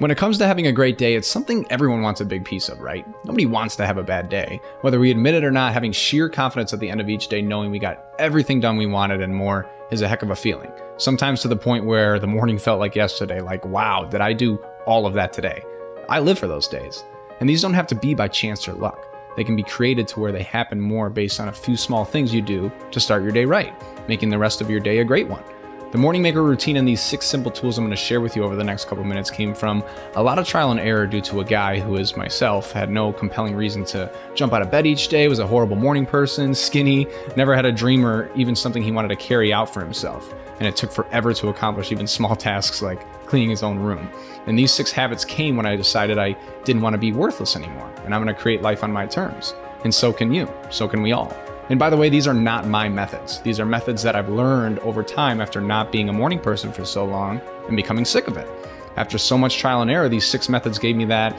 When it comes to having a great day, it's something everyone wants a big piece of, right? Nobody wants to have a bad day. Whether we admit it or not, having sheer confidence at the end of each day, knowing we got everything done we wanted and more, is a heck of a feeling. Sometimes to the point where the morning felt like yesterday, like, wow, did I do all of that today? I live for those days. And these don't have to be by chance or luck. They can be created to where they happen more based on a few small things you do to start your day right, making the rest of your day a great one. The Morning Maker routine and these 6 simple tools I'm going to share with you over the next couple minutes came from a lot of trial and error due to a guy who is myself, had no compelling reason to jump out of bed each day, was a horrible morning person, skinny, never had a dream or even something he wanted to carry out for himself. And it took forever to accomplish even small tasks like cleaning his own room. And these 6 habits came when I decided I didn't want to be worthless anymore, and I'm going to create life on my terms. And so can you, so can we all. And by the way, these are not my methods. These are methods that I've learned over time after not being a morning person for so long and becoming sick of it. After so much trial and error, these 6 methods gave me that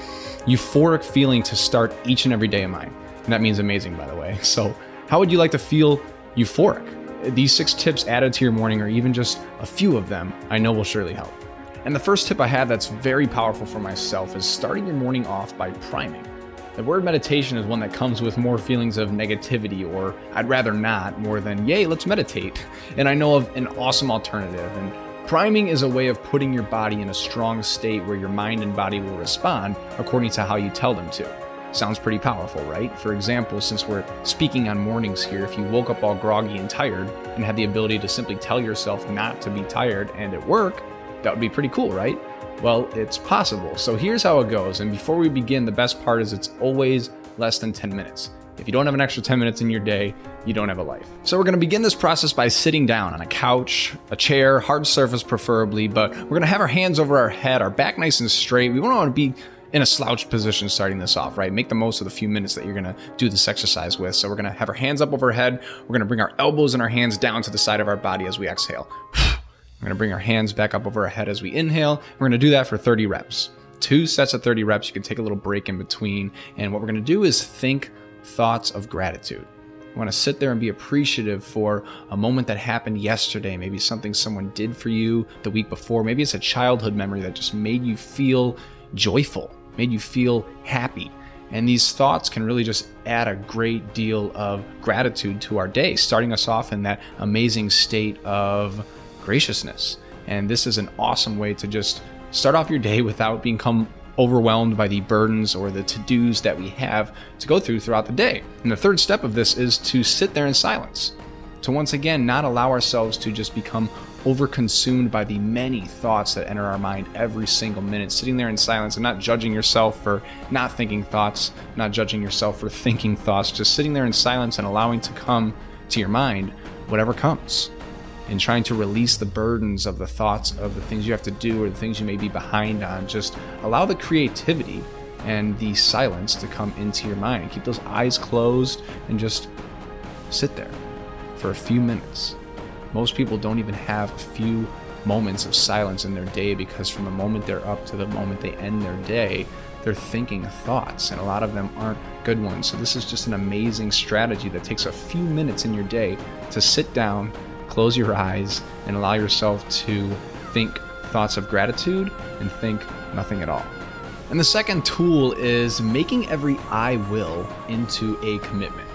euphoric feeling to start each and every day of mine. And that means amazing, by the way. So how would you like to feel euphoric? These 6 tips added to your morning, or even just a few of them, I know will surely help. And the first tip I have that's very powerful for myself is starting your morning off by priming. The word meditation is one that comes with more feelings of negativity, or I'd rather not, more than yay, let's meditate. And I know of an awesome alternative. And priming is a way of putting your body in a strong state where your mind and body will respond according to how you tell them to. Sounds pretty powerful, right? For example, since we're speaking on mornings here, if you woke up all groggy and tired and had the ability to simply tell yourself not to be tired and at work, that would be pretty cool, right? Well, it's possible. So here's how it goes. And before we begin, the best part is it's always less than 10 minutes. If you don't have an extra 10 minutes in your day, you don't have a life. So we're going to begin this process by sitting down on a couch, a chair, hard surface preferably, but we're going to have our hands over our head, our back nice and straight. We don't want to be in a slouched position starting this off, right? Make the most of the few minutes that you're going to do this exercise with. So we're going to have our hands up over our head. We're going to bring our elbows and our hands down to the side of our body as we exhale. We're going to bring our hands back up over our head as we inhale. We're going to do that for 30 reps. 2 sets of 30 reps. You can take a little break in between. And what we're going to do is think thoughts of gratitude. We want to sit there and be appreciative for a moment that happened yesterday, maybe something someone did for you the week before. Maybe it's a childhood memory that just made you feel joyful, made you feel happy. And these thoughts can really just add a great deal of gratitude to our day, starting us off in that amazing state of graciousness. And this is an awesome way to just start off your day without become overwhelmed by the burdens or the to-dos that we have to go through throughout the day. And the third step of this is to sit there in silence, to once again not allow ourselves to just become overconsumed by the many thoughts that enter our mind every single minute. Sitting there in silence and not judging yourself for not thinking thoughts, not judging yourself for thinking thoughts, just sitting there in silence and allowing to come to your mind whatever comes, and trying to release the burdens of the thoughts of the things you have to do or the things you may be behind on. Just allow the creativity and the silence to come into your mind. Keep those eyes closed and just sit there for a few minutes. Most people don't even have a few moments of silence in their day, because from the moment they're up to the moment they end their day, they're thinking thoughts, and a lot of them aren't good ones. So this is just an amazing strategy that takes a few minutes in your day to sit down, close your eyes, and allow yourself to think thoughts of gratitude and think nothing at all. And the second tool is making every I will into a commitment.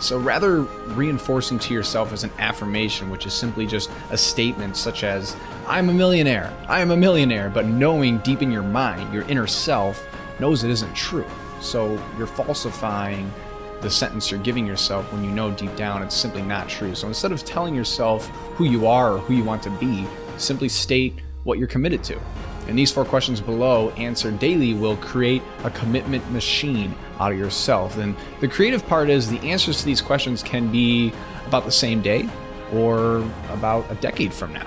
So rather reinforcing to yourself as an affirmation, which is simply just a statement such as, I'm a millionaire, I am a millionaire, but knowing deep in your mind, your inner self knows it isn't true. So you're falsifying the sentence you're giving yourself when you know deep down it's simply not true. So instead of telling yourself who you are or who you want to be, simply state what you're committed to. And these 4 questions below, answered daily, will create a commitment machine out of yourself. And the creative part is the answers to these questions can be about the same day or about a decade from now.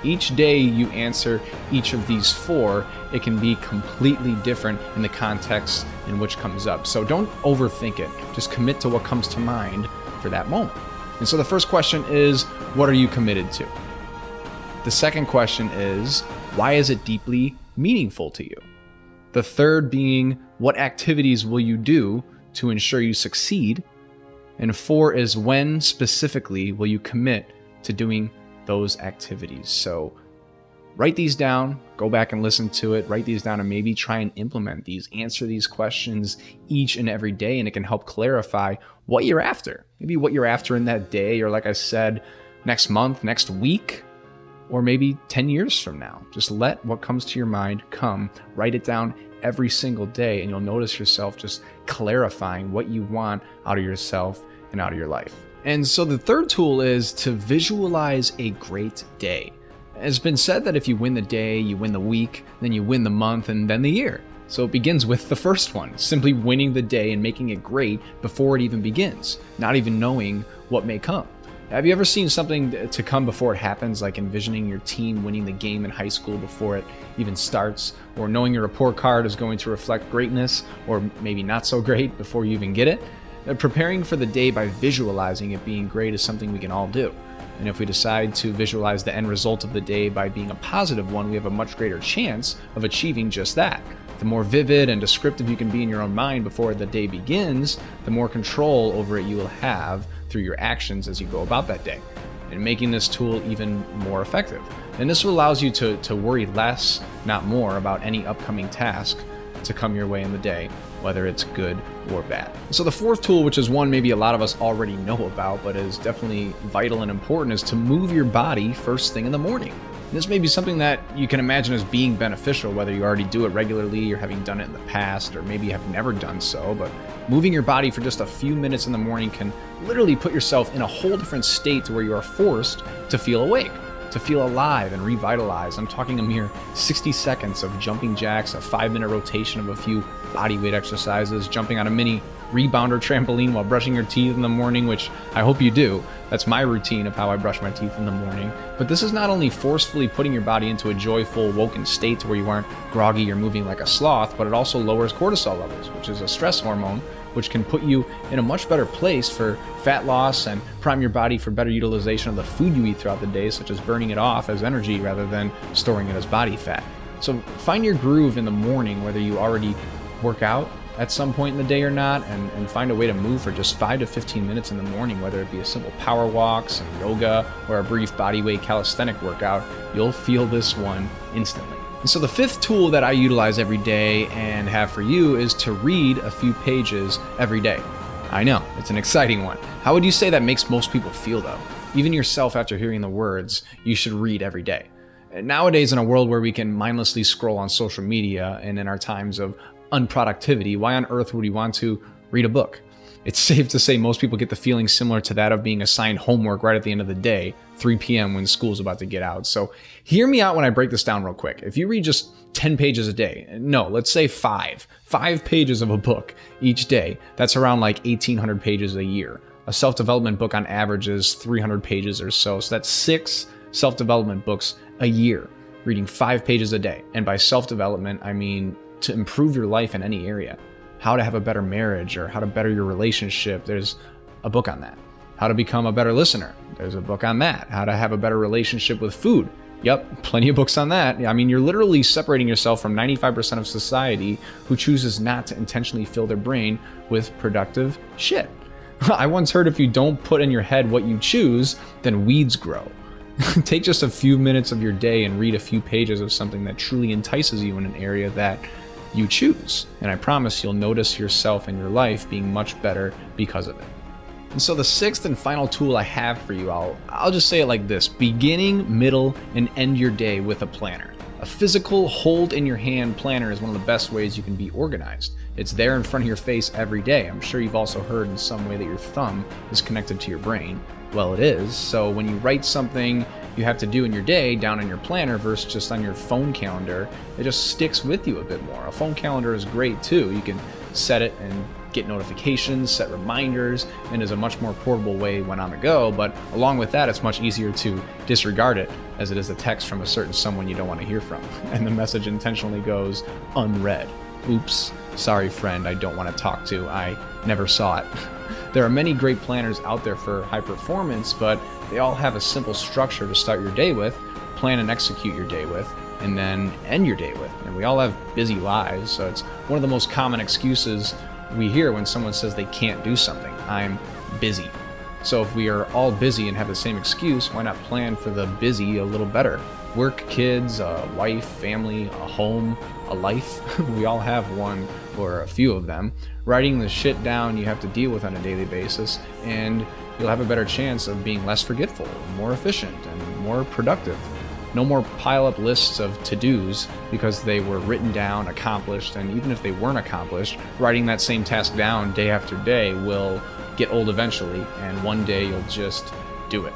Each day you answer each of these 4, it can be completely different in the context in which comes up. So don't overthink it. Just commit to what comes to mind for that moment. And so the first question is, what are you committed to? The second question is, why is it deeply meaningful to you? The third being, what activities will you do to ensure you succeed? And 4 is, when specifically will you commit to doing those activities? So Write these down, go back and listen to it, write these down, and maybe try and implement these, answer these questions each and every day, and it can help clarify what you're after. Maybe what you're after in that day, or like I said, next month, next week, or maybe 10 years from now. Just let what comes to your mind come, write it down every single day, and you'll notice yourself just clarifying what you want out of yourself and out of your life. And so the third tool is to visualize a great day. It's been said that if you win the day, you win the week, then you win the month, and then the year. So it begins with the first one, simply winning the day and making it great before it even begins, not even knowing what may come. Have you ever seen something to come before it happens, like envisioning your team winning the game in high school before it even starts, or knowing your report card is going to reflect greatness, or maybe not so great before you even get it? Preparing for the day by visualizing it being great is something we can all do. And if we decide to visualize the end result of the day by being a positive one, we have a much greater chance of achieving just that. The more vivid and descriptive you can be in your own mind before the day begins, the more control over it you will have through your actions as you go about that day, and making this tool even more effective. And this allows you to worry less, not more, about any upcoming task to come your way in the day, whether it's good or bad. So the fourth tool, which is one maybe a lot of us already know about, but is definitely vital and important, is to move your body first thing in the morning. This may be something that you can imagine as being beneficial, whether you already do it regularly or having done it in the past, or maybe you have never done so, but moving your body for just a few minutes in the morning can literally put yourself in a whole different state to where you are forced to feel awake, to feel alive and revitalized. I'm talking a mere 60 seconds of jumping jacks, a 5-minute rotation of a few body weight exercises, jumping on a mini rebounder trampoline while brushing your teeth in the morning, which I hope you do. That's my routine of how I brush my teeth in the morning. But this is not only forcefully putting your body into a joyful, woken state to where you aren't groggy or moving like a sloth, but it also lowers cortisol levels, which is a stress hormone, which can put you in a much better place for fat loss and prime your body for better utilization of the food you eat throughout the day, such as burning it off as energy rather than storing it as body fat. So find your groove in the morning, whether you already work out at some point in the day or not, and find a way to move for just 5 to 15 minutes in the morning, whether it be a simple power walk, some yoga, or a brief bodyweight calisthenic workout. You'll feel this one instantly. And so the fifth tool that I utilize every day and have for you is to read a few pages every day. I know, it's an exciting one. How would you say that makes most people feel though? Even yourself, after hearing the words, you should read every day. Nowadays, in a world where we can mindlessly scroll on social media and in our times of unproductivity, why on earth would we want to read a book? It's safe to say most people get the feeling similar to that of being assigned homework right at the end of the day, 3 p.m. when school's about to get out. So hear me out when I break this down real quick. If you read just 10 pages a day, no, let's say 5 pages of a book each day, that's around like 1,800 pages a year. A self-development book on average is 300 pages or so. So that's 6 self-development books a year, reading 5 pages a day. And by self-development, I mean to improve your life in any area. How to have a better marriage or how to better your relationship, there's a book on that. How to become a better listener, there's a book on that. How to have a better relationship with food, yep, plenty of books on that. I mean, you're literally separating yourself from 95% of society who chooses not to intentionally fill their brain with productive shit. I once heard if you don't put in your head what you choose, then weeds grow. Take just a few minutes of your day and read a few pages of something that truly entices you in an area that you choose. And I promise you'll notice yourself and your life being much better because of it. And so the sixth and final tool I have for you, I'll just say it like this: beginning, middle, and end your day with a planner. A physical hold in your hand planner is one of the best ways you can be organized. It's there in front of your face every day. I'm sure you've also heard in some way that your thumb is connected to your brain. Well, it is. So when you write something you have to do in your day down in your planner versus just on your phone calendar, it just sticks with you a bit more. A phone calendar is great too. You can set it and get notifications, set reminders, and is a much more portable way when on the go. But along with that, it's much easier to disregard it as it is a text from a certain someone you don't want to hear from. And the message intentionally goes unread. Oops, sorry friend I don't want to talk to, I never saw it. There are many great planners out there for high performance, but they all have a simple structure to start your day with, plan and execute your day with, and then end your day with. And we all have busy lives, so it's one of the most common excuses we hear when someone says they can't do something. I'm busy. So if we are all busy and have the same excuse, why not plan for the busy a little better? Work, kids, a wife, family, a home, a life. We all have one or a few of them. Writing the shit down you have to deal with on a daily basis, and you'll have a better chance of being less forgetful, more efficient, and more productive. No more pile up lists of to-dos because they were written down, accomplished, and even if they weren't accomplished, writing that same task down day after day will get old eventually, and one day you'll just do it.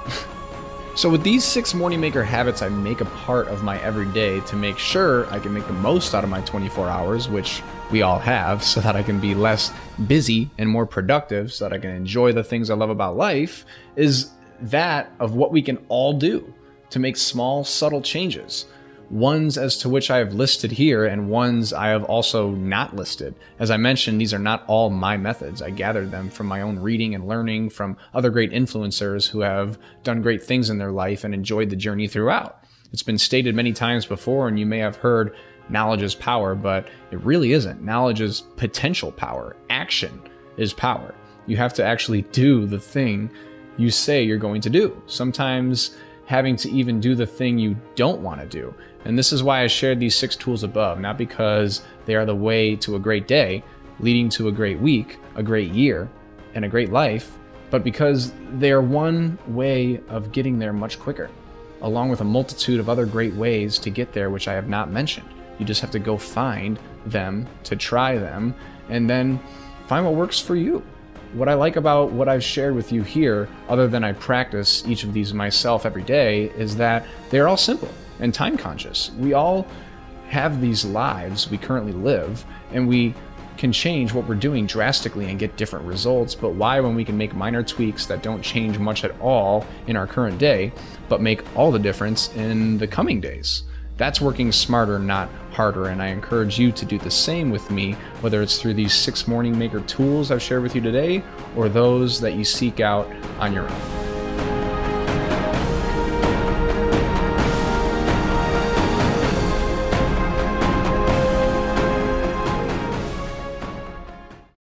So with these 6 morning maker habits, I make a part of my everyday to make sure I can make the most out of my 24 hours, which we all have, so that I can be less busy and more productive, so that I can enjoy the things I love about life, is that of what we can all do to make small, subtle changes. Ones as to which I have listed here and ones I have also not listed. As I mentioned, these are not all my methods. I gathered them from my own reading and learning from other great influencers who have done great things in their life and enjoyed the journey throughout. It's been stated many times before, and you may have heard knowledge is power, but it really isn't. Knowledge is potential power. Action is power. You have to actually do the thing you say you're going to do. Sometimes having to even do the thing you don't want to do. And this is why I shared these 6 tools above, not because they are the way to a great day, leading to a great week, a great year, and a great life, but because they are one way of getting there much quicker, along with a multitude of other great ways to get there, which I have not mentioned. You just have to go find them, to try them, and then find what works for you. What I like about what I've shared with you here, other than I practice each of these myself every day, is that they're all simple and time conscious. We all have these lives we currently live, and we can change what we're doing drastically and get different results. But why, when we can make minor tweaks that don't change much at all in our current day, but make all the difference in the coming days? That's working smarter, not harder, and I encourage you to do the same with me, whether it's through these 6 morning maker tools I've shared with you today or those that you seek out on your own.